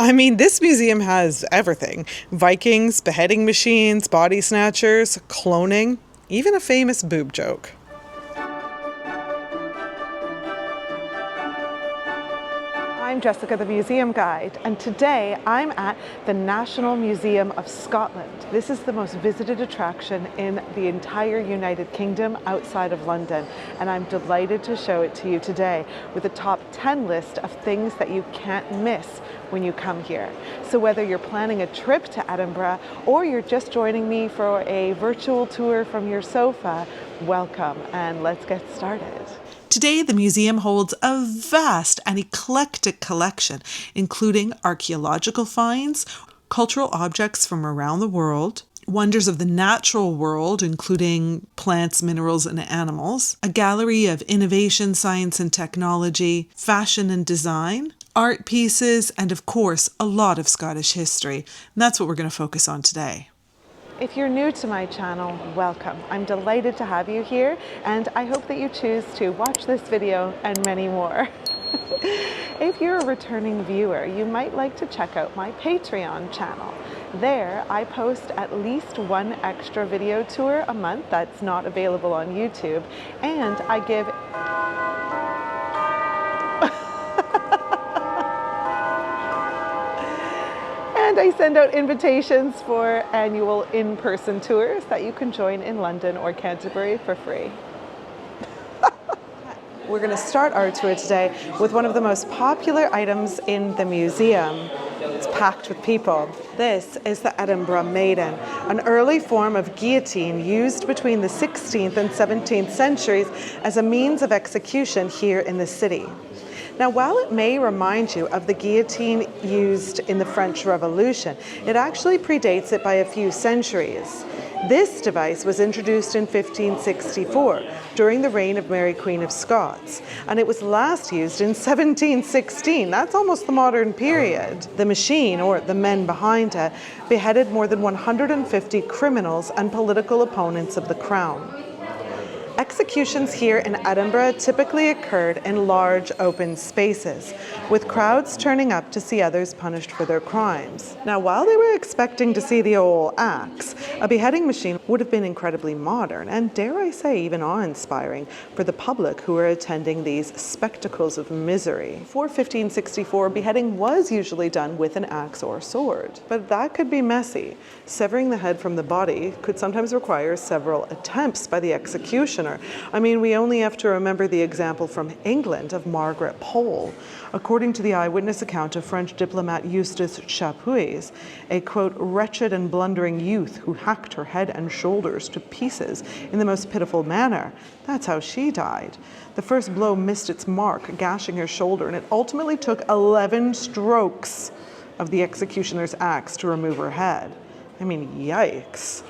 I mean, this museum has everything. Vikings, beheading machines, body snatchers, cloning, even a famous boob joke. I'm Jessica, the Museum Guide, and today I'm at the National Museum of Scotland. This is the most visited attraction in the entire United Kingdom outside of London, and I'm delighted to show it to you today with a top 10 list of things that you can't miss when you come here. So whether you're planning a trip to Edinburgh or you're just joining me for a virtual tour from your sofa, welcome, and let's get started. Today, the museum holds a vast and eclectic collection, including archaeological finds, cultural objects from around the world, wonders of the natural world, including plants, minerals, and animals, a gallery of innovation, science and technology, fashion and design, art pieces, and of course, a lot of Scottish history. And that's what we're going to focus on today. If you're new to my channel, welcome. I'm delighted to have you here, and I hope that you choose to watch this video and many more. If you're a returning viewer, you might like to check out my Patreon channel. There, I post at least one extra video tour a month that's not available on YouTube, and I give I send out invitations for annual in-person tours that you can join in London or Canterbury for free. We're going to start our tour today with one of the most popular items in the museum. It's packed with people. This is the Edinburgh Maiden, an early form of guillotine used between the 16th and 17th centuries as a means of execution here in the city. Now, while it may remind you of the guillotine used in the French Revolution, it actually predates it by a few centuries. This device was introduced in 1564 during the reign of Mary Queen of Scots, and it was last used in 1716. That's almost the modern period. The machine, or the men behind it, beheaded more than 150 criminals and political opponents of the crown. Executions here in Edinburgh typically occurred in large open spaces, with crowds turning up to see others punished for their crimes. Now, while they were expecting to see the old axe, a beheading machine would have been incredibly modern and, dare I say, even awe-inspiring for the public who were attending these spectacles of misery. Before 1564, beheading was usually done with an axe or sword, but that could be messy. Severing the head from the body could sometimes require several attempts by the executioner. I mean, we only have to remember the example from England of Margaret Pole. According to the eyewitness account of French diplomat Eustace Chapuis, a, quote, wretched and blundering youth who hacked her head and shoulders to pieces in the most pitiful manner. That's how she died. The first blow missed its mark, gashing her shoulder, and it ultimately took 11 strokes of the executioner's axe to remove her head. I mean, yikes.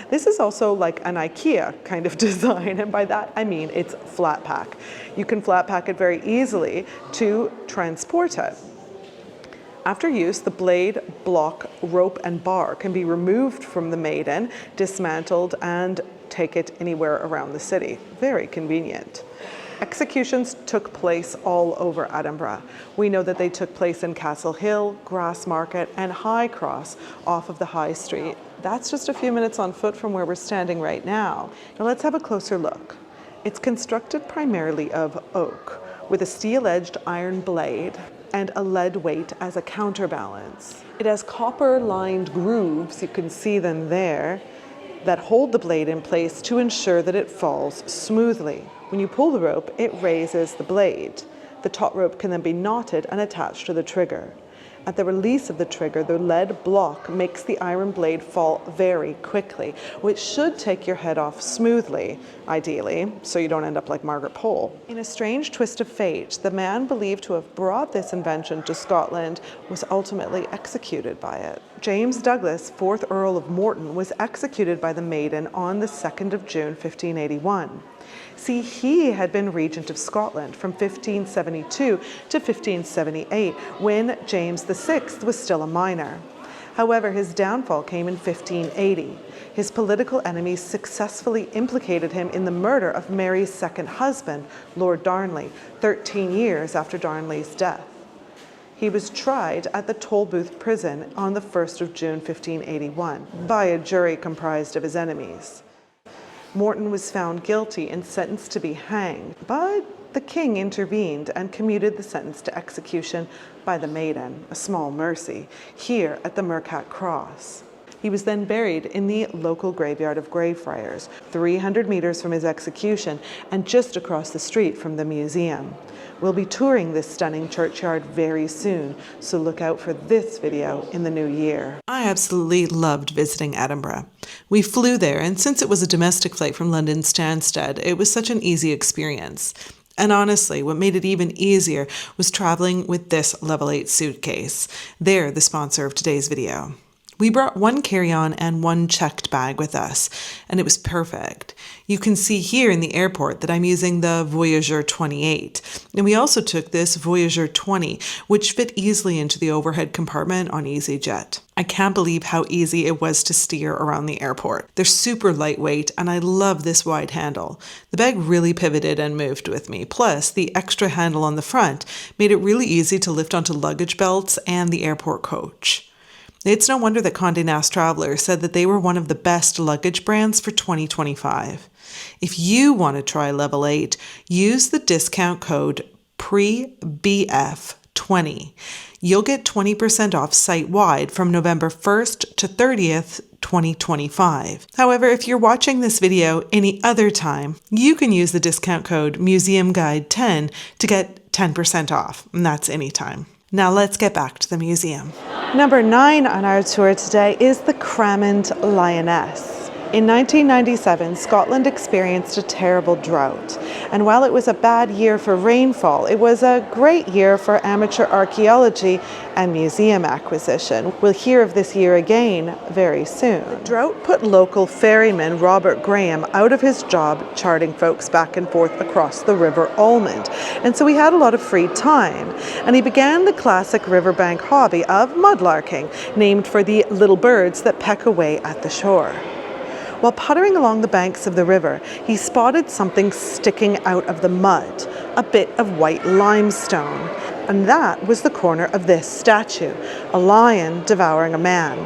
This is also like an IKEA kind of design, and by that I mean it's flat pack. You can flat pack it very easily to transport it. After use, the blade, block, rope, and bar can be removed from the Maiden, dismantled, and take it anywhere around the city. Very convenient. Executions took place all over Edinburgh. We know that they took place in Castle Hill, Grassmarket, and High Cross off of the High Street. That's just a few minutes on foot from where we're standing right now. Now let's have a closer look. It's constructed primarily of oak, with a steel-edged iron blade and a lead weight as a counterbalance. It has copper-lined grooves, you can see them there, that hold the blade in place to ensure that it falls smoothly. When you pull the rope, it raises the blade. The taut rope can then be knotted and attached to the trigger. At the release of the trigger, the lead block makes the iron blade fall very quickly, which should take your head off smoothly, ideally, so you don't end up like Margaret Pole. In a strange twist of fate, the man believed to have brought this invention to Scotland was ultimately executed by it. James Douglas, 4th Earl of Morton, was executed by the Maiden on the 2nd of June, 1581. See, he had been regent of Scotland from 1572 to 1578, when James VI was still a minor. However, his downfall came in 1580. His political enemies successfully implicated him in the murder of Mary's second husband, Lord Darnley, 13 years after Darnley's death. He was tried at the Tolbooth prison on the 1st of June 1581 by a jury comprised of his enemies. Morton was found guilty and sentenced to be hanged, but the king intervened and commuted the sentence to execution by the Maiden, a small mercy, here at the Mercat Cross. He was then buried in the local graveyard of Greyfriars, 300 meters from his execution and just across the street from the museum. We'll be touring this stunning churchyard very soon, so look out for this video in the new year. I absolutely loved visiting Edinburgh. We flew there, and since it was a domestic flight from London Stansted, it was such an easy experience. And honestly, what made it even easier was traveling with this level 8 suitcase. They're the sponsor of today's video. We brought one carry-on and one checked bag with us, and it was perfect. You can see here in the airport that I'm using the Voyageur 28, and we also took this Voyageur 20, which fit easily into the overhead compartment on EasyJet. I can't believe how easy it was to steer around the airport. They're super lightweight, and I love this wide handle. The bag really pivoted and moved with me. Plus, the extra handle on the front made it really easy to lift onto luggage belts and the airport coach. It's no wonder that Condé Nast Traveler said that they were one of the best luggage brands for 2025. If you want to try level 8, use the discount code PREBF20. You'll get 20% off site-wide from November 1st to 30th, 2025. However, if you're watching this video any other time, you can use the discount code MuseumGuide10 to get 10% off, and that's anytime. Now let's get back to the museum. Number 9 on our tour today is the Cramond Lioness. In 1997, Scotland experienced a terrible drought, and while it was a bad year for rainfall, it was a great year for amateur archaeology and museum acquisition. We'll hear of this year again very soon. The drought put local ferryman Robert Graham out of his job charting folks back and forth across the River Almond, and so he had a lot of free time, and he began the classic riverbank hobby of mudlarking, named for the little birds that peck away at the shore. While puttering along the banks of the river, he spotted something sticking out of the mud, a bit of white limestone. And that was the corner of this statue, a lion devouring a man.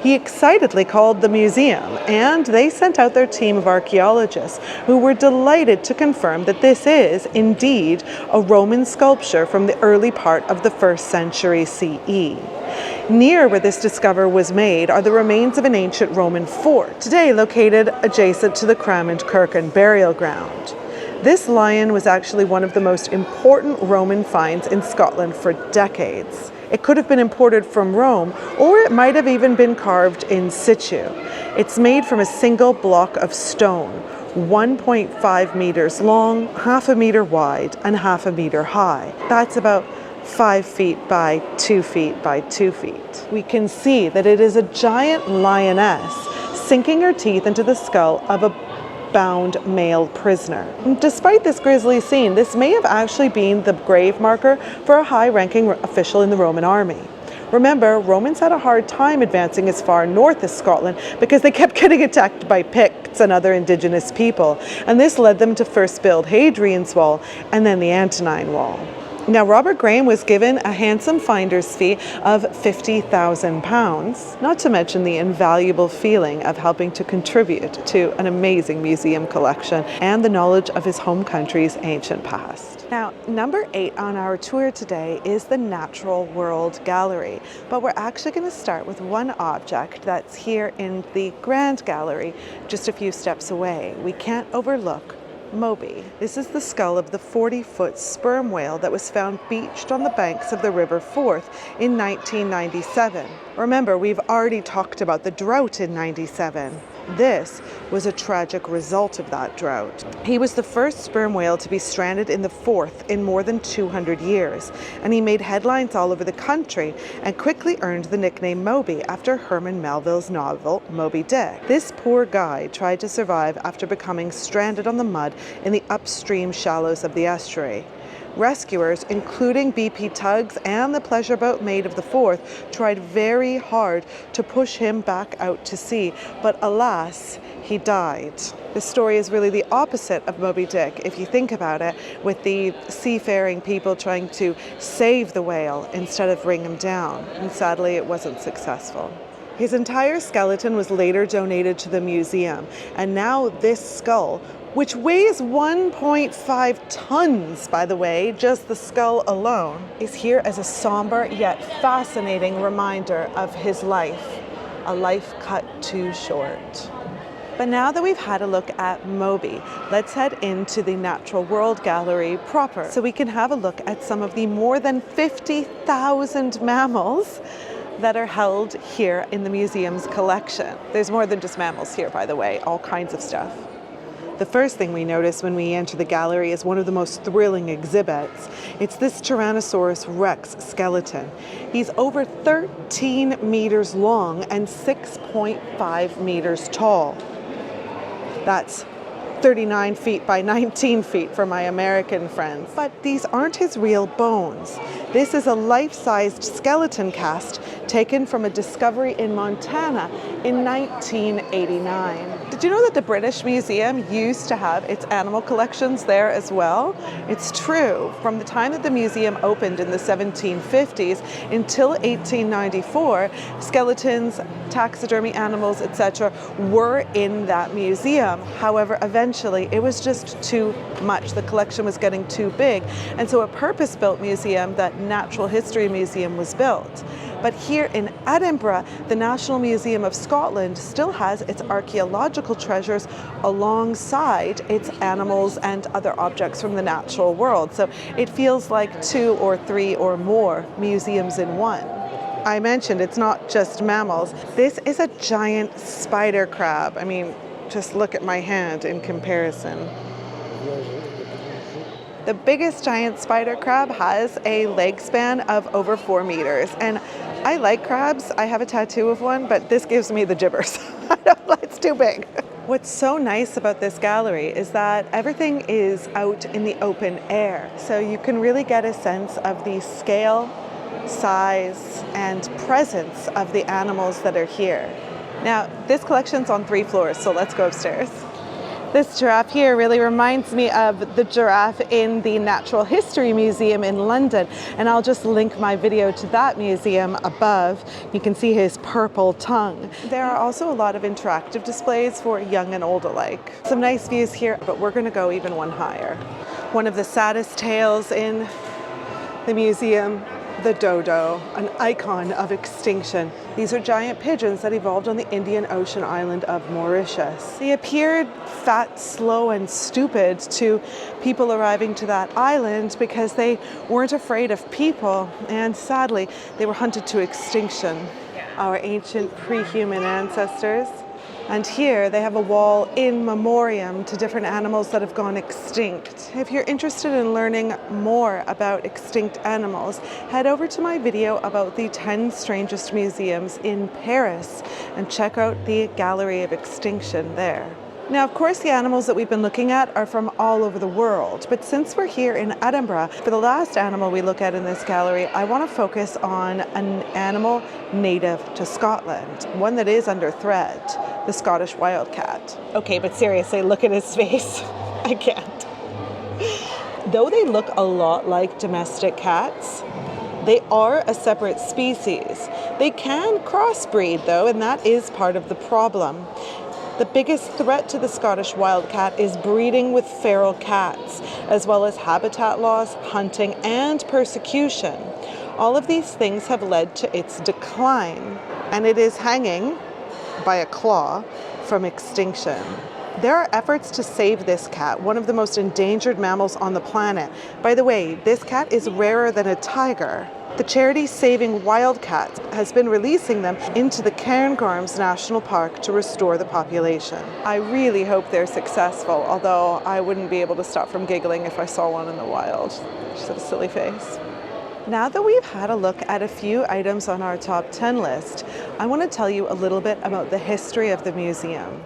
He excitedly called the museum, and they sent out their team of archaeologists who were delighted to confirm that this is indeed a Roman sculpture from the early part of the 1st century CE. Near where this discovery was made are the remains of an ancient Roman fort, today located adjacent to the Cramond Kirk and burial ground. This lion was actually one of the most important Roman finds in Scotland for decades. It could have been imported from Rome, or it might have even been carved in situ. It's made from a single block of stone, 1.5 meters long, half a meter wide, and half a meter high. That's about 5 feet by 2 feet by 2 feet. We can see that it is a giant lioness sinking her teeth into the skull of a bound male prisoner. Despite this grisly scene, this may have actually been the grave marker for a high-ranking official in the Roman army. Remember, Romans had a hard time advancing as far north as Scotland because they kept getting attacked by Picts and other indigenous people, and this led them to first build Hadrian's Wall and then the Antonine Wall. Now, Robert Graham was given a handsome finder's fee of £50,000, not to mention the invaluable feeling of helping to contribute to an amazing museum collection and the knowledge of his home country's ancient past. Now, number 8 on our tour today is the Natural World Gallery, but we're actually going to start with one object that's here in the Grand Gallery, just a few steps away. We can't overlook Moby. This is the skull of the 40-foot sperm whale that was found beached on the banks of the River Forth in 1997. Remember, we've already talked about the drought in 97. This was a tragic result of that drought. He was the first sperm whale to be stranded in the Forth in more than 200 years, and he made headlines all over the country and quickly earned the nickname Moby after Herman Melville's novel Moby Dick. This poor guy tried to survive after becoming stranded on the mud in the upstream shallows of the estuary. Rescuers, including BP tugs and the pleasure boat Maid of the Forth, tried very hard to push him back out to sea, but alas, he died. This story is really the opposite of Moby Dick, if you think about it, with the seafaring people trying to save the whale instead of bring him down, and sadly it wasn't successful. His entire skeleton was later donated to the museum, and now this skull, which weighs 1.5 tons, by the way, just the skull alone, is here as a somber yet fascinating reminder of his life, a life cut too short. But now that we've had a look at Moby, let's head into the Natural World Gallery proper, so we can have a look at some of the more than 50,000 mammals that are held here in the museum's collection. There's more than just mammals here, by the way, all kinds of stuff. The first thing we notice when we enter the gallery is one of the most thrilling exhibits. It's this Tyrannosaurus Rex skeleton. He's over 13 meters long and 6.5 meters tall. That's 39 feet by 19 feet for my American friends. But these aren't his real bones. This is a life-sized skeleton cast taken from a discovery in Montana in 1989. Did you know that the British Museum used to have its animal collections there as well? It's true. From the time that the museum opened in the 1750s until 1894, skeletons, taxidermy animals, etc. were in that museum. However, eventually it was just too much. The collection was getting too big, and so a purpose-built museum, that Natural History Museum, was built. But here in Edinburgh, the National Museum of Scotland still has its archaeological treasures alongside its animals and other objects from the natural world. So it feels like 2 or 3 or more museums in one. I mentioned it's not just mammals. This is a giant spider crab. I mean, just look at my hand in comparison. The biggest giant spider crab has a leg span of over 4 meters. And I like crabs. I have a tattoo of one, but this gives me the gibbers. It's too big. What's so nice about this gallery is that everything is out in the open air. So you can really get a sense of the scale, size, and presence of the animals that are here. Now, this collection's on 3 floors, so let's go upstairs. This giraffe here really reminds me of the giraffe in the Natural History Museum in London, and I'll just link my video to that museum above. You can see his purple tongue. There are also a lot of interactive displays for young and old alike. Some nice views here, but we're going to go even one higher. One of the saddest tales in the museum, the dodo, an icon of extinction. These are giant pigeons that evolved on the Indian Ocean island of Mauritius. They appeared fat, slow, and stupid to people arriving to that island because they weren't afraid of people, and sadly, they were hunted to extinction. Our ancient pre-human ancestors. And here they have a wall in memoriam to different animals that have gone extinct. If you're interested in learning more about extinct animals, head over to my video about the 10 strangest museums in Paris and check out the Gallery of Extinction there. Now, of course, the animals that we've been looking at are from all over the world, but since we're here in Edinburgh, for the last animal we look at in this gallery, I want to focus on an animal native to Scotland, one that is under threat, the Scottish wildcat. Okay, but seriously, look at his face. I can't. Though they look a lot like domestic cats, they are a separate species. They can crossbreed though, and that is part of the problem. The biggest threat to the Scottish wildcat is breeding with feral cats, as well as habitat loss, hunting, and persecution. All of these things have led to its decline, and it is hanging by a claw from extinction. There are efforts to save this cat, one of the most endangered mammals on the planet. By the way, this cat is rarer than a tiger. The charity Saving Wildcats has been releasing them into the Cairngorms National Park to restore the population. I really hope they're successful, although I wouldn't be able to stop from giggling if I saw one in the wild. Just have a silly face. Now that we've had a look at a few items on our top 10 list, I want to tell you a little bit about the history of the museum.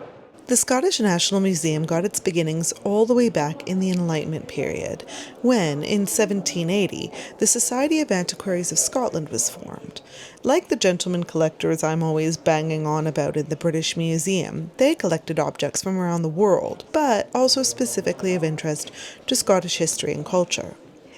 The Scottish National Museum got its beginnings all the way back in the Enlightenment period, when, in 1780, the Society of Antiquaries of Scotland was formed. Like the gentleman collectors I'm always banging on about in the British Museum, they collected objects from around the world, but also specifically of interest to Scottish history and culture.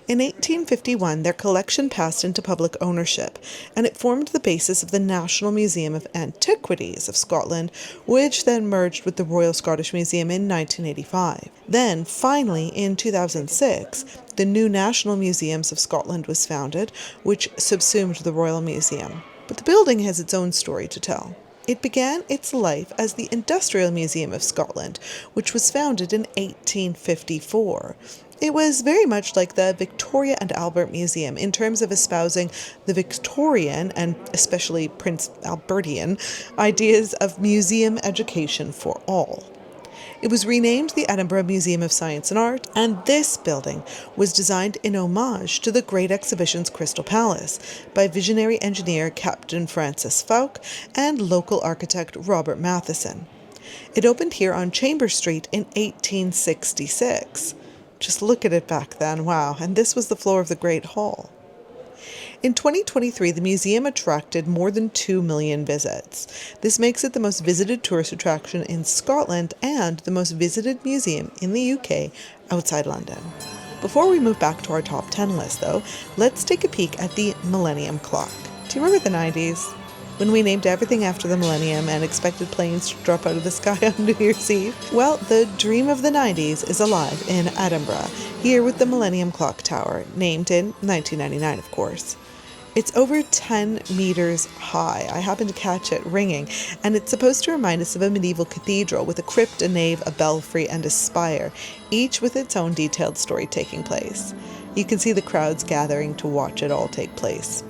In 1851, their collection passed into public ownership, and it formed the basis of the National Museum of Antiquities of Scotland, which then merged with the Royal Scottish Museum in 1985. Then, finally, in 2006, the new National Museums of Scotland was founded, which subsumed the Royal Museum. But the building has its own story to tell. It began its life as the Industrial Museum of Scotland, which was founded in 1854. It was very much like the Victoria and Albert Museum in terms of espousing the Victorian, and especially Prince Albertian, ideas of museum education for all. It was renamed the Edinburgh Museum of Science and Art, and this building was designed in homage to the Great Exhibition's Crystal Palace by visionary engineer Captain Francis Fowke and local architect Robert Matheson. It opened here on Chambers Street in 1866. Just look at it back then, wow, and this was the floor of the Great Hall. In 2023, the museum attracted more than 2 million visits. This makes it the most visited tourist attraction in Scotland and the most visited museum in the UK outside London. Before we move back to our top 10 list, though, let's take a peek at the Millennium Clock. Do you remember the 90s? When we named everything after the Millennium and expected planes to drop out of the sky on New Year's Eve? Well, the dream of the 90s is alive in Edinburgh, here with the Millennium Clock Tower, named in 1999, of course. It's over 10 meters high. I happened to catch it ringing, and it's supposed to remind us of a medieval cathedral with a crypt, a nave, a belfry, and a spire, each with its own detailed story taking place. You can see the crowds gathering to watch it all take place.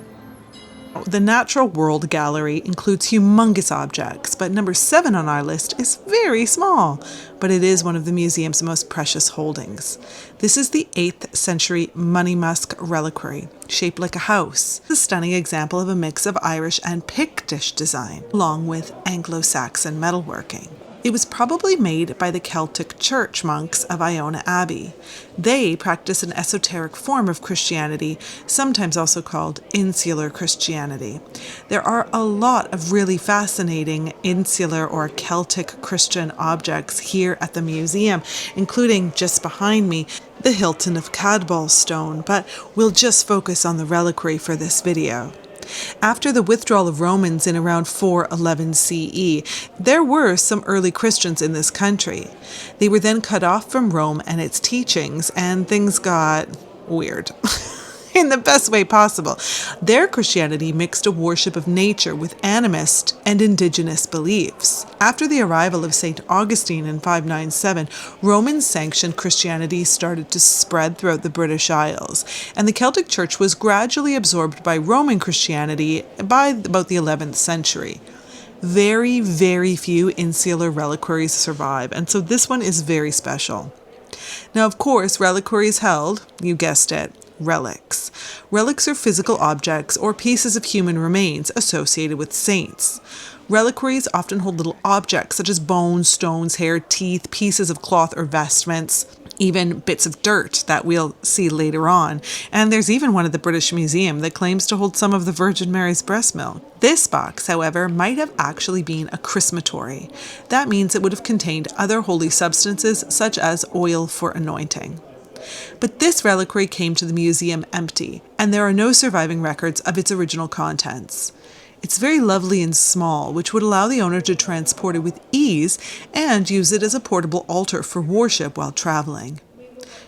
The Natural World Gallery includes humongous objects, but number 7 on our list is very small, but it is one of the museum's most precious holdings. This is the 8th century Monymusk Reliquary, shaped like a house. It's a stunning example of a mix of Irish and Pictish design, along with Anglo-Saxon metalworking. It was probably made by the Celtic church monks of Iona Abbey. They practice an esoteric form of Christianity, sometimes also called insular Christianity. There are a lot of really fascinating insular or Celtic Christian objects here at the museum, including just behind me, the Hilton of Cadball Stone, but we'll just focus on the reliquary for this video. After the withdrawal of Romans in around 411 CE, there were some early Christians in this country. They were then cut off from Rome and its teachings, and things got weird. In the best way possible. Their Christianity mixed a worship of nature with animist and indigenous beliefs. After the arrival of St. Augustine in 597, Roman-sanctioned Christianity started to spread throughout the British Isles, and the Celtic Church was gradually absorbed by Roman Christianity by about the 11th century. Very, very few insular reliquaries survive, and so this one is very special. Now, of course, reliquaries held, you guessed it, relics. Relics are physical objects or pieces of human remains associated with saints. Reliquaries often hold little objects such as bones, stones, hair, teeth, pieces of cloth or vestments, even bits of dirt that we'll see later on. And there's even one at the British Museum that claims to hold some of the Virgin Mary's breast milk. This box, however, might have actually been a chrismatory. That means it would have contained other holy substances such as oil for anointing. But this reliquary came to the museum empty, and there are no surviving records of its original contents. It's very lovely and small, which would allow the owner to transport it with ease and use it as a portable altar for worship while traveling.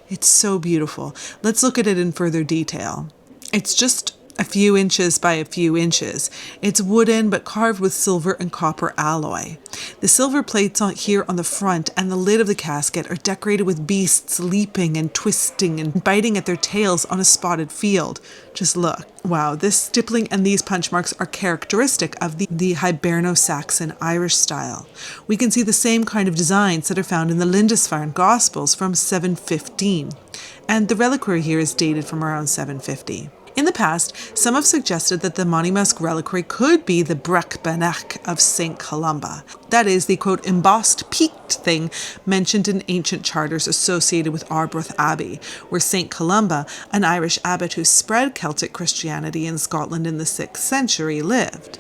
It's so beautiful. Let's look at it in further detail. It's just a few inches by a few inches. It's wooden but carved with silver and copper alloy. The silver plates here on the front and the lid of the casket are decorated with beasts leaping and twisting and biting at their tails on a spotted field. Just look. Wow, this stippling and these punch marks are characteristic of the Hiberno-Saxon Irish style. We can see the same kind of designs that are found in the Lindisfarne Gospels from 715, and the reliquary here is dated from around 750. In the past, some have suggested that the Monymusk reliquary could be the Breathtaking of St. Columba. That is, the quote, embossed peaked thing mentioned in ancient charters associated with Arbroath Abbey, where St. Columba, an Irish abbot who spread Celtic Christianity in Scotland in the 6th century, lived.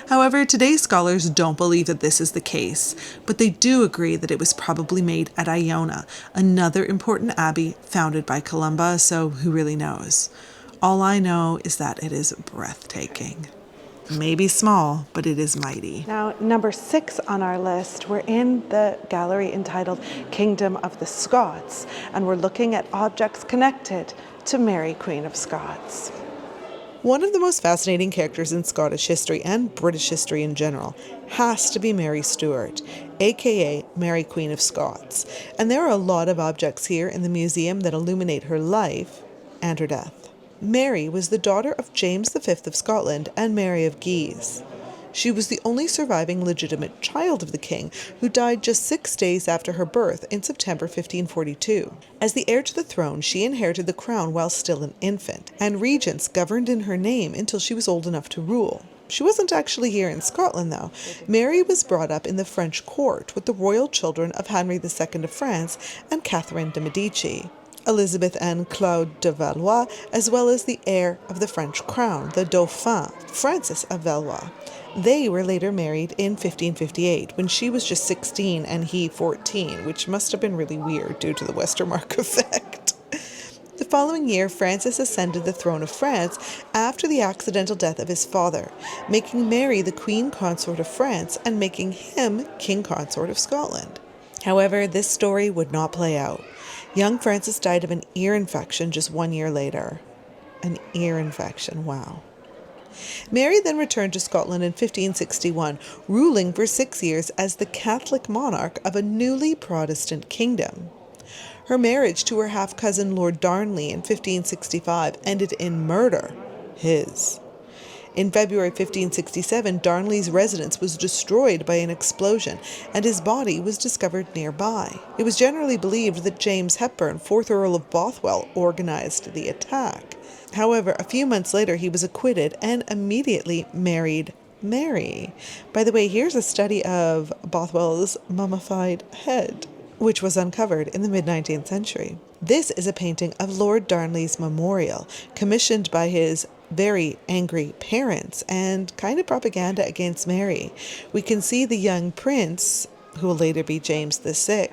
However, today's scholars don't believe that this is the case, but they do agree that it was probably made at Iona, another important abbey founded by Columba, so who really knows? All I know is that it is breathtaking. Maybe small, but it is mighty. Now, number 6 on our list, we're in the gallery entitled Kingdom of the Scots, and we're looking at objects connected to Mary, Queen of Scots. One of the most fascinating characters in Scottish history and British history in general has to be Mary Stuart, aka Mary, Queen of Scots. And there are a lot of objects here in the museum that illuminate her life and her death. Mary was the daughter of James V of Scotland and Mary of Guise. She was the only surviving legitimate child of the king, who died just 6 days after her birth in September 1542. As the heir to the throne, she inherited the crown while still an infant, and regents governed in her name until she was old enough to rule. She wasn't actually here in Scotland, though. Mary was brought up in the French court with the royal children of Henry II of France and Catherine de' Medici, Elizabeth and Claude de Valois, as well as the heir of the French crown, the Dauphin, Francis of Valois. They were later married in 1558, when she was just 16 and he 14, which must have been really weird due to the Westermarck effect. The following year, Francis ascended the throne of France after the accidental death of his father, making Mary the Queen Consort of France and making him King Consort of Scotland. However, this story would not play out. Young Francis died of an ear infection just 1 year later. An ear infection, wow. Mary then returned to Scotland in 1561, ruling for 6 years as the Catholic monarch of a newly Protestant kingdom. Her marriage to her half-cousin Lord Darnley in 1565 ended in murder, his. In February 1567, Darnley's residence was destroyed by an explosion, and his body was discovered nearby. It was generally believed that James Hepburn, 4th Earl of Bothwell, organized the attack. However, a few months later he was acquitted and immediately married Mary. By the way, here's a study of Bothwell's mummified head, which was uncovered in the mid-19th century. This is a painting of Lord Darnley's memorial, commissioned by his very angry parents and kind of propaganda against Mary. We can see the young prince, who will later be James VI,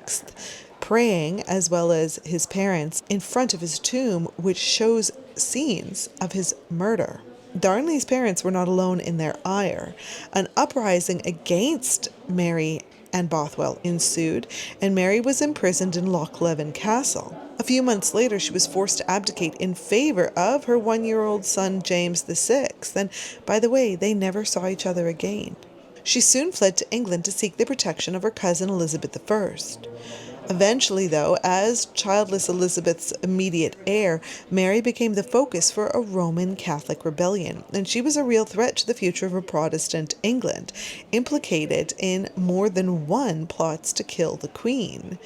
praying, as well as his parents, in front of his tomb, which shows scenes of his murder. Darnley's parents were not alone in their ire. An uprising against Mary and Bothwell ensued, and Mary was imprisoned in Loch Leven Castle. A few months later, she was forced to abdicate in favor of her 1-year-old son, James VI, and, by the way, they never saw each other again. She soon fled to England to seek the protection of her cousin Elizabeth I. Eventually, though, as childless Elizabeth's immediate heir, Mary became the focus for a Roman Catholic rebellion, and she was a real threat to the future of a Protestant England, implicated in more than one plots to kill the Queen.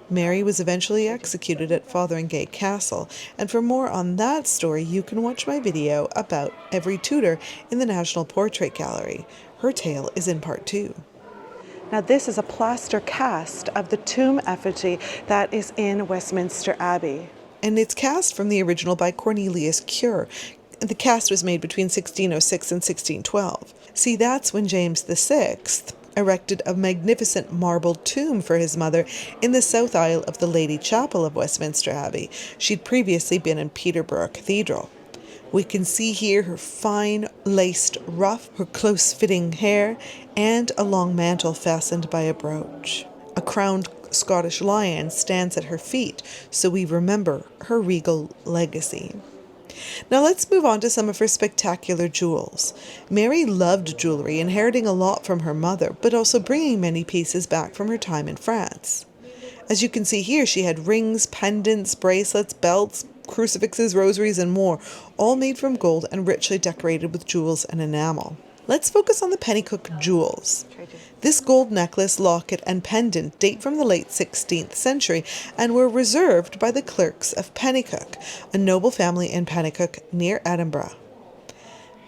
Mary was eventually executed at Fotheringay Castle, and for more on that story, you can watch my video about Every Tudor in the National Portrait Gallery. Her tale is in part 2. Now, this is a plaster cast of the tomb effigy that is in Westminster Abbey. And it's cast from the original by Cornelius Cure. The cast was made between 1606 and 1612. See, that's when James VI erected a magnificent marble tomb for his mother in the south aisle of the Lady Chapel of Westminster Abbey. She'd previously been in Peterborough Cathedral. We can see here her fine laced ruff, her close-fitting hair, and a long mantle fastened by a brooch. A crowned Scottish lion stands at her feet, so we remember her regal legacy. Now let's move on to some of her spectacular jewels. Mary loved jewelry, inheriting a lot from her mother, but also bringing many pieces back from her time in France. As you can see here, she had rings, pendants, bracelets, belts, crucifixes, rosaries, and more, all made from gold and richly decorated with jewels and enamel. Let's focus on the Pennycook jewels. This gold necklace, locket, and pendant date from the late 16th century and were reserved by the clerks of Pennycook, a noble family in Pennycook near Edinburgh.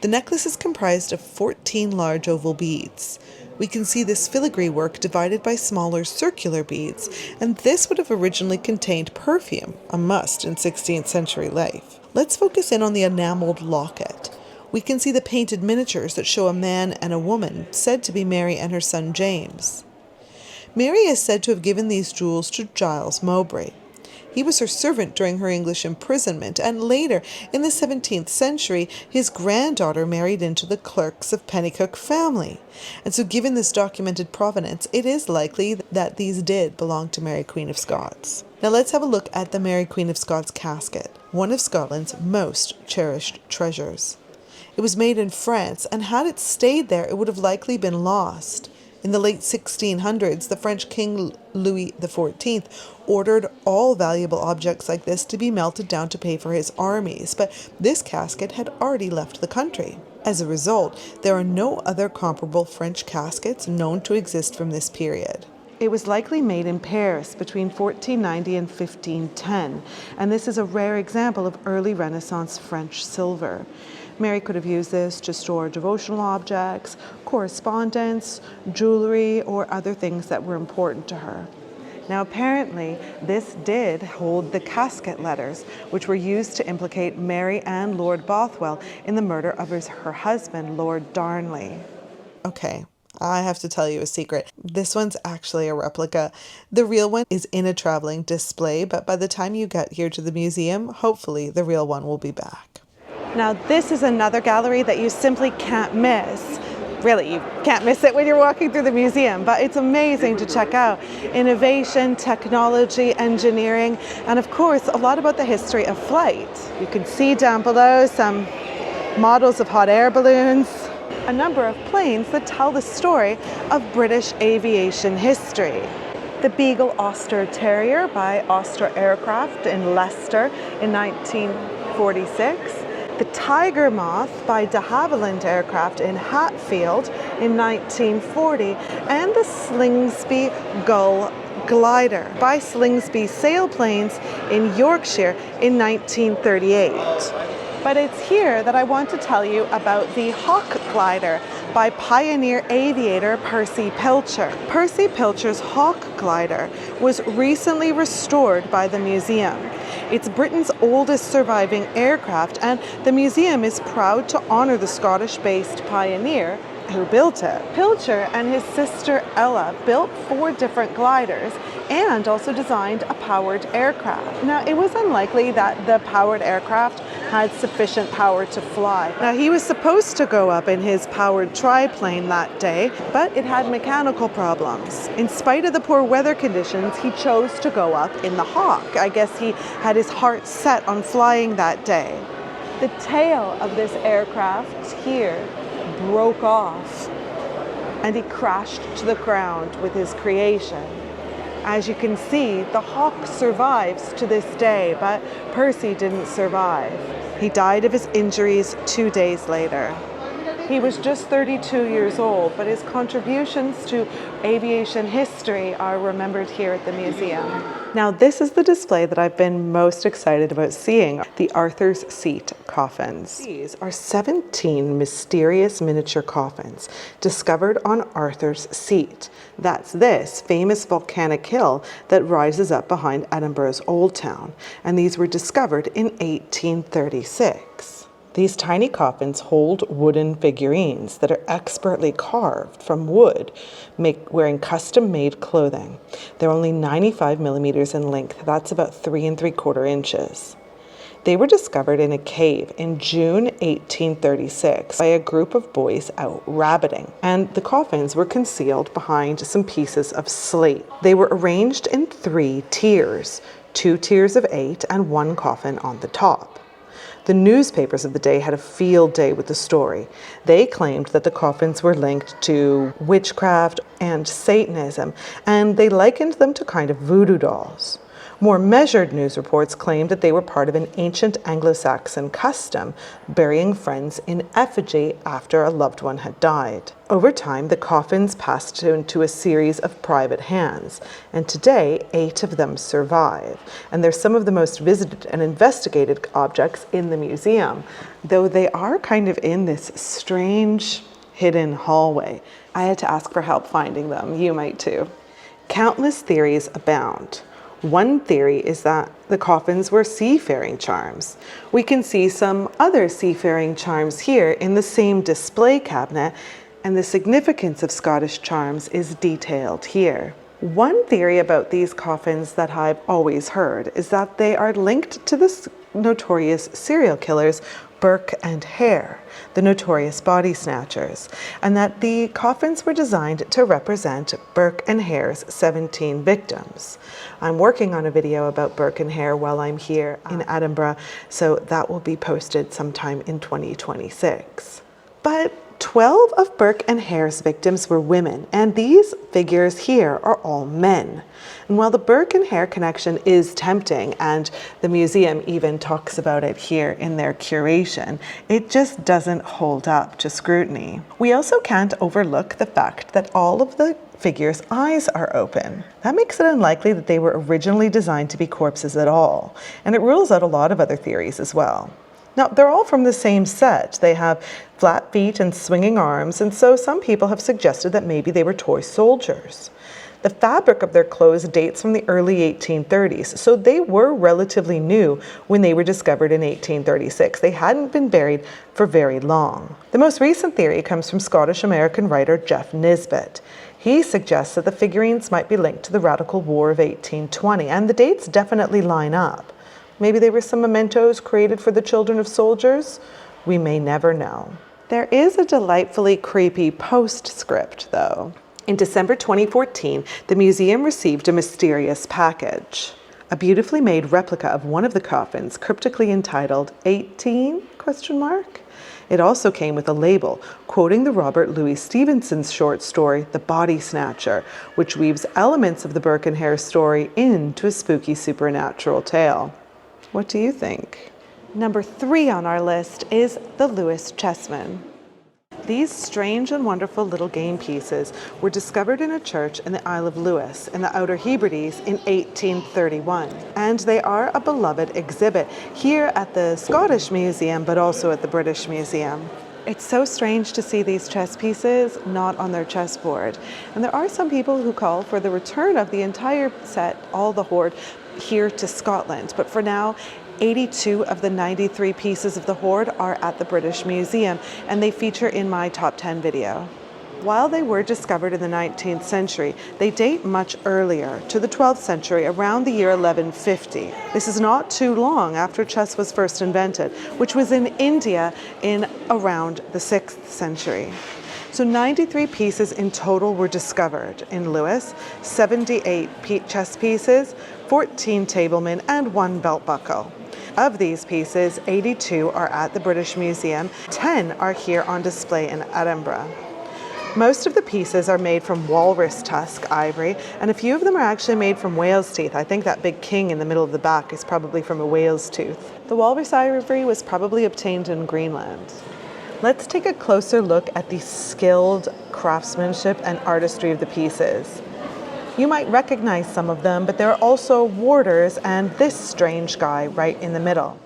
The necklace is comprised of 14 large oval beads. We can see this filigree work divided by smaller circular beads, and this would have originally contained perfume, a must in 16th century life. Let's focus in on the enameled locket. We can see the painted miniatures that show a man and a woman, said to be Mary and her son James. Mary is said to have given these jewels to Giles Mowbray. He was her servant during her English imprisonment, and later, in the 17th century, his granddaughter married into the clerks of Pennycook family. And so given this documented provenance, it is likely that these did belong to Mary Queen of Scots. Now let's have a look at the Mary Queen of Scots casket, one of Scotland's most cherished treasures. It was made in France, and had it stayed there, it would have likely been lost. In the late 1600s, the French King Louis XIV ordered all valuable objects like this to be melted down to pay for his armies, but this casket had already left the country. As a result, there are no other comparable French caskets known to exist from this period. It was likely made in Paris between 1490 and 1510, and this is a rare example of early Renaissance French silver. Mary could have used this to store devotional objects, correspondence, jewelry, or other things that were important to her. Now apparently, this did hold the casket letters, which were used to implicate Mary and Lord Bothwell in the murder of her husband, Lord Darnley. Okay, I have to tell you a secret. This one's actually a replica. The real one is in a traveling display, but by the time you get here to the museum, hopefully the real one will be back. Now this is another gallery that you simply can't miss. Really, you can't miss it when you're walking through the museum, but it's amazing to check out. Innovation, technology, engineering, and of course, a lot about the history of flight. You can see down below some models of hot air balloons, a number of planes that tell the story of British aviation history. The Beagle Oster Terrier by Oster Aircraft in Leicester in 1946. The Tiger Moth by de Havilland Aircraft in Hatfield in 1940, and the Slingsby Gull Glider by Slingsby Sailplanes in Yorkshire in 1938. But it's here that I want to tell you about the Hawk Glider by pioneer aviator Percy Pilcher. Percy Pilcher's Hawk Glider was recently restored by the museum. It's Britain's oldest surviving aircraft, and the museum is proud to honor the Scottish-based pioneer who built it. Pilcher and his sister Ella built 4 different gliders and also designed a powered aircraft. Now, it was unlikely that the powered aircraft had sufficient power to fly. Now, he was supposed to go up in his powered triplane that day, but it had mechanical problems. In spite of the poor weather conditions, he chose to go up in the Hawk. I guess he had his heart set on flying that day. The tail of this aircraft here broke off, and he crashed to the ground with his creation. As you can see, the Hawk survives to this day, but Percy didn't survive. He died of his injuries 2 days later. He was just 32 years old, but his contributions to aviation history are remembered here at the museum. Now, this is the display that I've been most excited about seeing, the Arthur's Seat coffins. These are 17 mysterious miniature coffins discovered on Arthur's Seat. That's this famous volcanic hill that rises up behind Edinburgh's Old Town, and these were discovered in 1836. These tiny coffins hold wooden figurines that are expertly carved from wood, wearing custom-made clothing. They're only 95 millimeters in length. That's about 3 3/4 inches. They were discovered in a cave in June 1836 by a group of boys out rabbiting, and the coffins were concealed behind some pieces of slate. They were arranged in 3 tiers, 2 tiers of 8 and 1 coffin on the top. The newspapers of the day had a field day with the story. They claimed that the coffins were linked to witchcraft and Satanism, and they likened them to kind of voodoo dolls. More measured news reports claimed that they were part of an ancient Anglo-Saxon custom, burying friends in effigy after a loved one had died. Over time, the coffins passed into a series of private hands, and today 8 of them survive. And they're some of the most visited and investigated objects in the museum, though they are kind of in this strange hidden hallway. I had to ask for help finding them. You might too. Countless theories abound. One theory is that the coffins were seafaring charms. We can see some other seafaring charms here in the same display cabinet, and the significance of Scottish charms is detailed here. One theory about these coffins that I've always heard is that they are linked to the notorious serial killers Burke and Hare, the notorious body snatchers, and that the coffins were designed to represent Burke and Hare's 17 victims. I'm working on a video about Burke and Hare while I'm here in Edinburgh, so that will be posted sometime in 2026. But 12 of Burke and Hare's victims were women, and these figures here are all men. And while the Burke and Hare connection is tempting, and the museum even talks about it here in their curation, it just doesn't hold up to scrutiny. We also can't overlook the fact that all of the figures' eyes are open. That makes it unlikely that they were originally designed to be corpses at all, and it rules out a lot of other theories as well. Now, they're all from the same set. They have flat feet and swinging arms, and so some people have suggested that maybe they were toy soldiers. The fabric of their clothes dates from the early 1830s, so they were relatively new when they were discovered in 1836. They hadn't been buried for very long. The most recent theory comes from Scottish-American writer Jeff Nisbet. He suggests that the figurines might be linked to the Radical War of 1820, and the dates definitely line up. Maybe they were some mementos created for the children of soldiers? We may never know. There is a delightfully creepy postscript, though. In December 2014, the museum received a mysterious package. A beautifully made replica of one of the coffins, cryptically entitled 18? It also came with a label quoting the Robert Louis Stevenson's short story, The Body Snatcher, which weaves elements of the Burke and Hare story into a spooky supernatural tale. What do you think? Number 3 on our list is the Lewis Chessmen. These strange and wonderful little game pieces were discovered in a church in the Isle of Lewis in the Outer Hebrides in 1831. And they are a beloved exhibit here at the Scottish Museum, but also at the British Museum. It's so strange to see these chess pieces not on their chessboard. And there are some people who call for the return of the entire set, all the Hoard, here to Scotland. But for now, 82 of the 93 pieces of the Hoard are at the British Museum, and they feature in my top 10 video. While they were discovered in the 19th century, they date much earlier, to the 12th century, around the year 1150. This is not too long after chess was first invented, which was in India in around the 6th century. So 93 pieces in total were discovered in Lewis, 78 chess pieces, 14 tablemen, and 1 belt buckle. Of these pieces, 82 are at the British Museum, 10 are here on display in Edinburgh. Most of the pieces are made from walrus tusk ivory, and a few of them are actually made from whale's teeth. I think that big king in the middle of the back is probably from a whale's tooth. The walrus ivory was probably obtained in Greenland. Let's take a closer look at the skilled craftsmanship and artistry of the pieces. You might recognize some of them, but there are also warders and this strange guy right in the middle.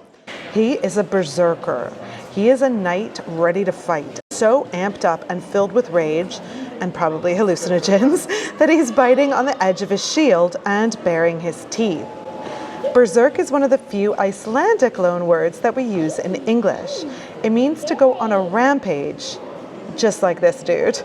He is a berserker. He is a knight ready to fight, so amped up and filled with rage, and probably hallucinogens, that he's biting on the edge of his shield and baring his teeth. Berserk is one of the few Icelandic loanwords that we use in English. It means to go on a rampage, just like this dude.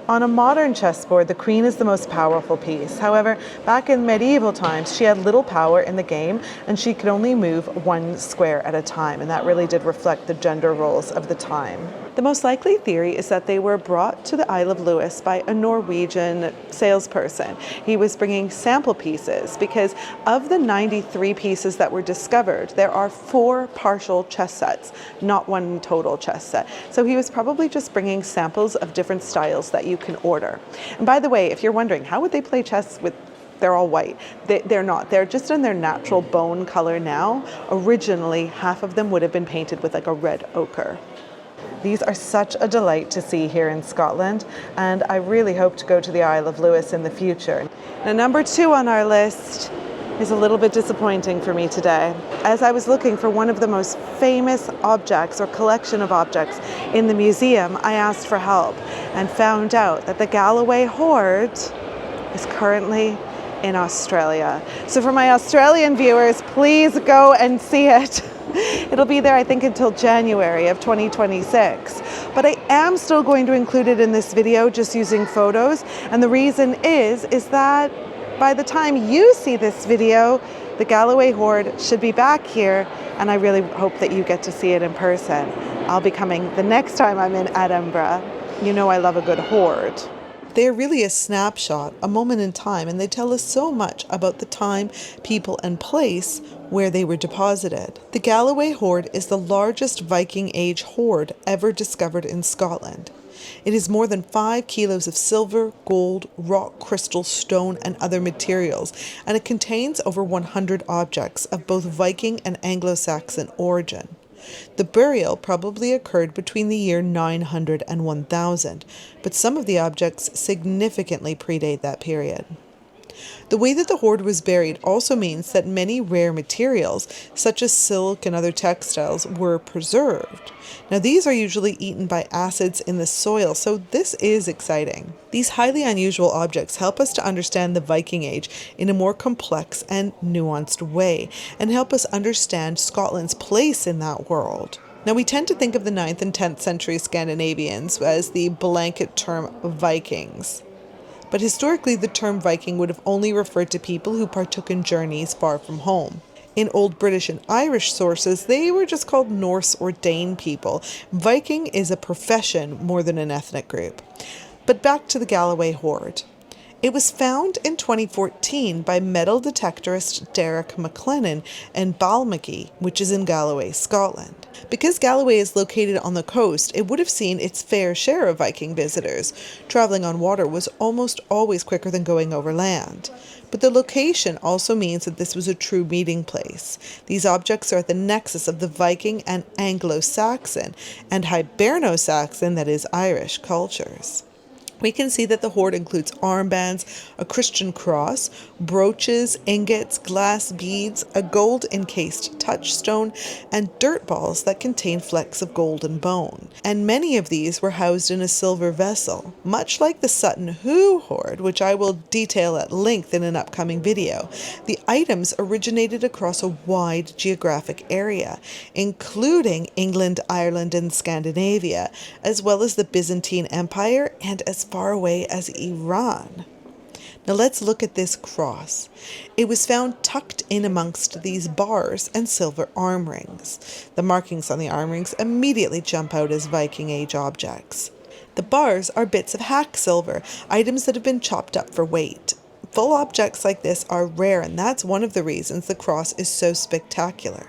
On a modern chessboard, the queen is the most powerful piece. However, back in medieval times, she had little power in the game, and she could only move 1 square at a time, and that really did reflect the gender roles of the time. The most likely theory is that they were brought to the Isle of Lewis by a Norwegian salesperson. He was bringing sample pieces because of the 93 pieces that were discovered, there are 4 partial chess sets, not 1 total chess set. So he was probably just bringing samples of different styles that you can order. And by the way, if you're wondering, how would they play chess with they're all white. They're not. They're just in their natural bone color now. Originally, half of them would have been painted with like a red ochre. These are such a delight to see here in Scotland, and I really hope to go to the Isle of Lewis in the future. Now, number 2 on our list is a little bit disappointing for me today. As I was looking for one of the most famous objects or collection of objects in the museum, I asked for help and found out that the Galloway Hoard is currently in Australia. So for my Australian viewers, please go and see it. It'll be there, I think, until January of 2026. But I am still going to include it in this video just using photos. And the reason is that by the time you see this video, the Galloway Hoard should be back here, and I really hope that you get to see it in person. I'll be coming the next time I'm in Edinburgh. You know I love a good hoard. They're really a snapshot, a moment in time, and they tell us so much about the time, people, and place where they were deposited. The Galloway Hoard is the largest Viking Age hoard ever discovered in Scotland. It is more than 5 kilos of silver, gold, rock, crystal, stone, and other materials, and it contains over 100 objects of both Viking and Anglo-Saxon origin. The burial probably occurred between the year 900 and 1000, but some of the objects significantly predate that period. The way that the hoard was buried also means that many rare materials, such as silk and other textiles, were preserved. Now, these are usually eaten by acids in the soil, so this is exciting. These highly unusual objects help us to understand the Viking Age in a more complex and nuanced way, and help us understand Scotland's place in that world. Now, we tend to think of the 9th and 10th century Scandinavians as the blanket term Vikings. But historically, the term Viking would have only referred to people who partook in journeys far from home. In Old British and Irish sources, they were just called Norse or Dane people. Viking is a profession more than an ethnic group. But back to the Galloway Hoard. It was found in 2014 by metal detectorist Derek McLennan in Balmaghie, which is in Galloway, Scotland. Because Galloway is located on the coast, it would have seen its fair share of Viking visitors. Traveling on water was almost always quicker than going over land. But the location also means that this was a true meeting place. These objects are at the nexus of the Viking and Anglo-Saxon and Hiberno-Saxon, that is Irish, cultures. We can see that the hoard includes armbands, a Christian cross, brooches, ingots, glass beads, a gold-encased touchstone, and dirt balls that contain flecks of gold and bone. And many of these were housed in a silver vessel, much like the Sutton Hoo hoard, which I will detail at length in an upcoming video. The items originated across a wide geographic area, including England, Ireland, and Scandinavia, as well as the Byzantine Empire and as far away as Iran. Now let's look at this cross. It was found tucked in amongst these bars and silver arm rings. The markings on the arm rings immediately jump out as Viking Age objects. The bars are bits of hack silver, items that have been chopped up for weight. Full objects like this are rare, and that's one of the reasons the cross is so spectacular.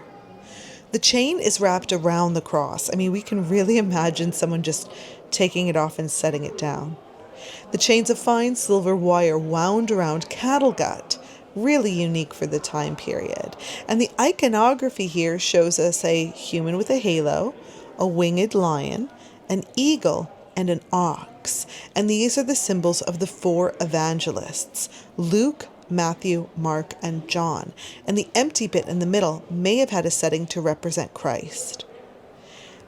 The chain is wrapped around the cross. I mean, we can really imagine someone just taking it off and setting it down. The chains of fine silver wire wound around cattle gut, really unique for the time period. And the iconography here shows us a human with a halo, a winged lion, an eagle, and an ox. And these are the symbols of the 4 evangelists, Luke, Matthew, Mark, and John. And the empty bit in the middle may have had a setting to represent Christ.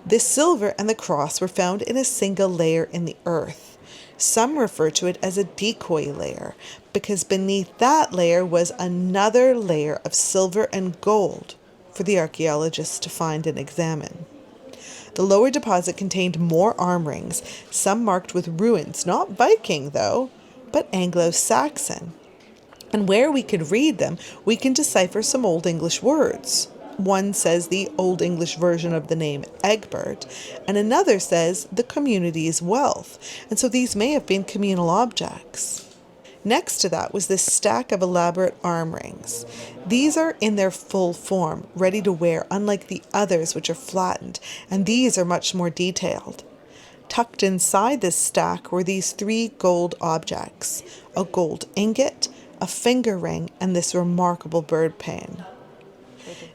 This silver and the cross were found in a single layer in the earth. Some refer to it as a decoy layer, because beneath that layer was another layer of silver and gold for the archaeologists to find and examine. The lower deposit contained more arm rings, some marked with runes, not Viking though, but Anglo-Saxon. And where we could read them, we can decipher some Old English words. One says the Old English version of the name Egbert, and another says the community's wealth, and so these may have been communal objects. Next to that was this stack of elaborate arm rings. These are in their full form, ready to wear, unlike the others which are flattened, and these are much more detailed. Tucked inside this stack were these 3 gold objects, a gold ingot, a finger ring, and this remarkable bird pane.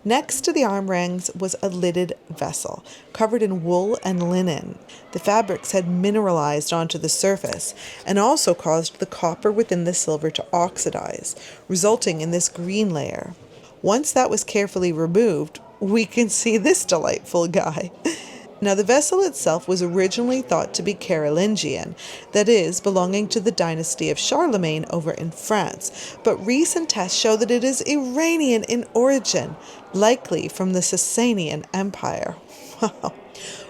Next to the arm rings was a lidded vessel, covered in wool and linen. The fabrics had mineralized onto the surface, and also caused the copper within the silver to oxidize, resulting in this green layer. Once that was carefully removed, we can see this delightful guy. Now, the vessel itself was originally thought to be Carolingian, that is, belonging to the dynasty of Charlemagne over in France, but recent tests show that it is Iranian in origin, likely from the Sasanian Empire. Wow.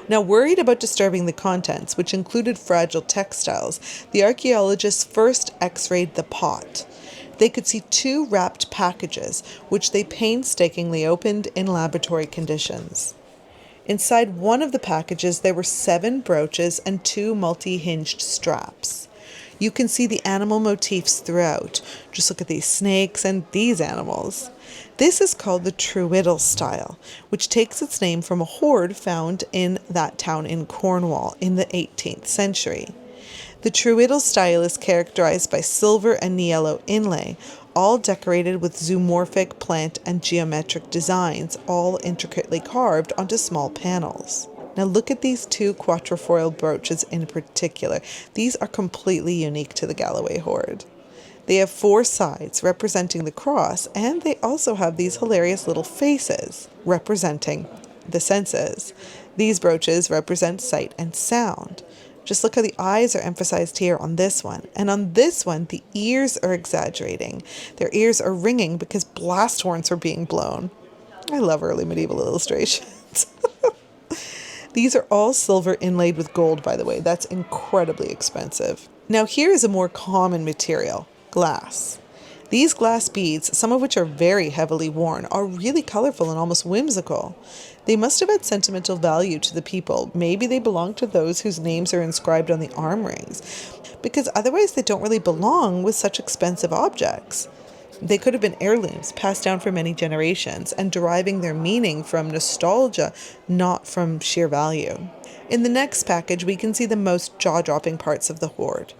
Now, worried about disturbing the contents, which included fragile textiles, the archaeologists first x-rayed the pot. They could see 2 wrapped packages, which they painstakingly opened in laboratory conditions. Inside one of the packages, there were 7 brooches and 2 multi-hinged straps. You can see the animal motifs throughout. Just look at these snakes and these animals. This is called the Truiddle style, which takes its name from a hoard found in that town in Cornwall in the 18th century. The Truiddle style is characterized by silver and yellow inlay, all decorated with zoomorphic plant and geometric designs, all intricately carved onto small panels. Now look at these 2 quatrefoil brooches in particular. These are completely unique to the Galloway hoard. They have 4 sides representing the cross, and they also have these hilarious little faces representing the senses. These brooches represent sight and sound. Just look how the eyes are emphasized here on this one. And on this one, the ears are exaggerating. Their ears are ringing because blast horns are being blown. I love early medieval illustrations. These are all silver inlaid with gold, by the way. That's incredibly expensive. Now here is a more common material, glass. These glass beads, some of which are very heavily worn, are really colorful and almost whimsical. They must have had sentimental value to the people. Maybe they belong to those whose names are inscribed on the arm rings, because otherwise they don't really belong with such expensive objects. They could have been heirlooms passed down for many generations and deriving their meaning from nostalgia, not from sheer value. In the next package, we can see the most jaw-dropping parts of the hoard.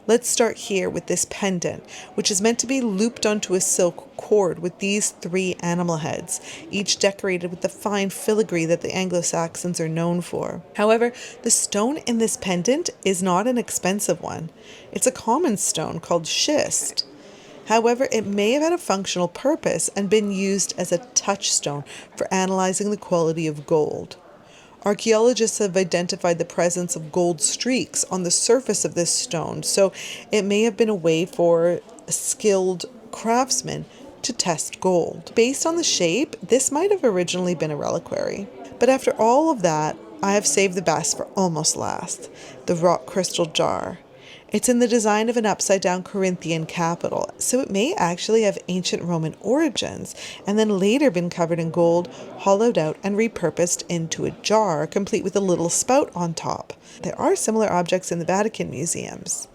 Let's start here with this pendant, which is meant to be looped onto a silk cord with these 3 animal heads, each decorated with the fine filigree that the Anglo-Saxons are known for. However, the stone in this pendant is not an expensive one. It's a common stone called schist. However, it may have had a functional purpose and been used as a touchstone for analyzing the quality of gold. Archaeologists have identified the presence of gold streaks on the surface of this stone, so it may have been a way for skilled craftsmen to test gold. Based on the shape, this might have originally been a reliquary. But after all of that, I have saved the best for almost last, the rock crystal jar. It's in the design of an upside-down Corinthian capital, so it may actually have ancient Roman origins, and then later been covered in gold, hollowed out, and repurposed into a jar, complete with a little spout on top. There are similar objects in the Vatican museums.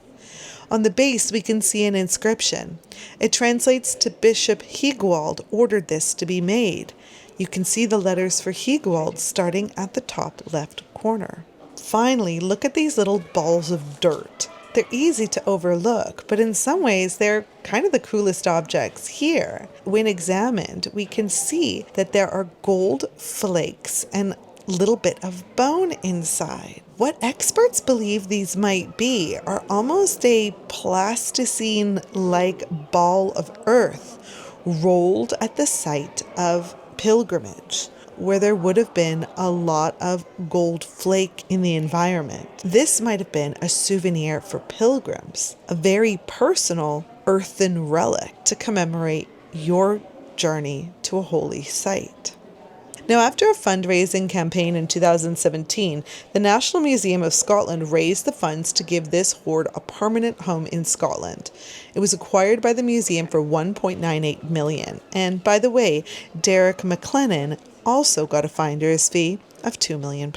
On the base, we can see an inscription. It translates to Bishop Higwald ordered this to be made. You can see the letters for Higwald starting at the top left corner. Finally, look at these little balls of dirt. They're easy to overlook, but in some ways they're kind of the coolest objects here. When examined, we can see that there are gold flakes and a little bit of bone inside. What experts believe these might be are almost a plasticine-like ball of earth rolled at the site of pilgrimage, where there would have been a lot of gold flake in the environment. This might have been a souvenir for pilgrims, a very personal earthen relic to commemorate your journey to a holy site. Now, after a fundraising campaign in 2017, the National Museum of Scotland raised the funds to give this hoard a permanent home in Scotland. It was acquired by the museum for $1.98 million. And by the way, Derek McLennan also got a finder's fee of £2 million.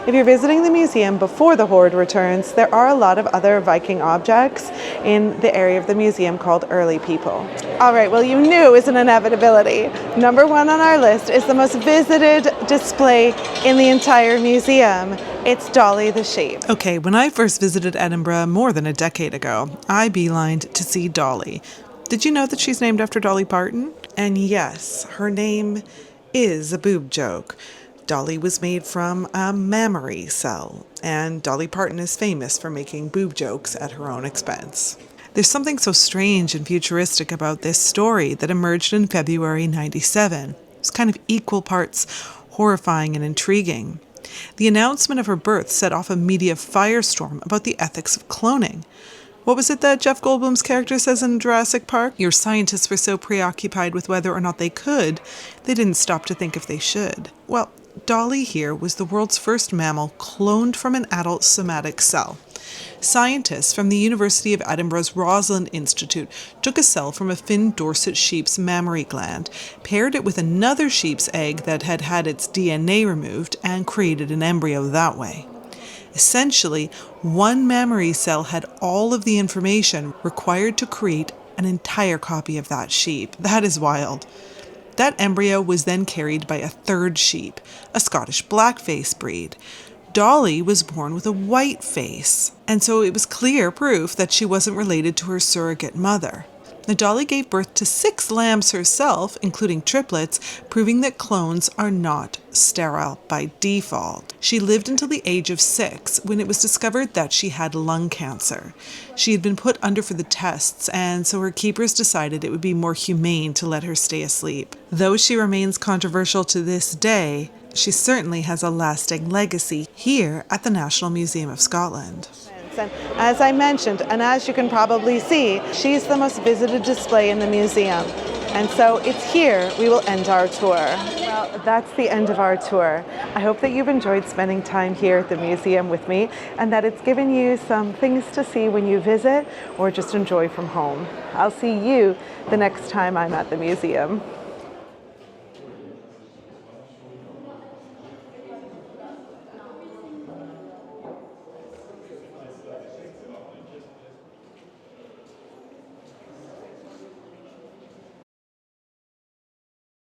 If you're visiting the museum before the hoard returns, there are a lot of other Viking objects in the area of the museum called Early People. All right, well, you knew it was an inevitability. Number 1 on our list is the most visited display in the entire museum. It's Dolly the Sheep. Okay, when I first visited Edinburgh more than a decade ago, I beelined to see Dolly. Did you know that she's named after Dolly Parton? And yes, her name is a boob joke. Dolly was made from a mammary cell, and Dolly Parton is famous for making boob jokes at her own expense. There's something so strange and futuristic about this story that emerged in February '97. It's kind of equal parts horrifying and intriguing. The announcement of her birth set off a media firestorm about the ethics of cloning. What was it that Jeff Goldblum's character says in Jurassic Park? Your scientists were so preoccupied with whether or not they could, they didn't stop to think if they should. Well, Dolly here was the world's first mammal cloned from an adult somatic cell. Scientists from the University of Edinburgh's Roslin Institute took a cell from a Finn Dorset sheep's mammary gland, paired it with another sheep's egg that had had its DNA removed, and created an embryo that way. Essentially, one mammary cell had all of the information required to create an entire copy of that sheep. That is wild. That embryo was then carried by a third sheep, a Scottish blackface breed. Dolly was born with a white face, and so it was clear proof that she wasn't related to her surrogate mother. Now, Dolly gave birth to 6 lambs herself, including triplets, proving that clones are not sterile by default. She lived until the age of 6, when it was discovered that she had lung cancer. She had been put under for the tests, and so her keepers decided it would be more humane to let her stay asleep. Though she remains controversial to this day, she certainly has a lasting legacy here at the National Museum of Scotland. And as I mentioned, and as you can probably see, she's the most visited display in the museum. And so it's here we will end our tour. Well, that's the end of our tour. I hope that you've enjoyed spending time here at the museum with me, and that it's given you some things to see when you visit or just enjoy from home. I'll see you the next time I'm at the museum.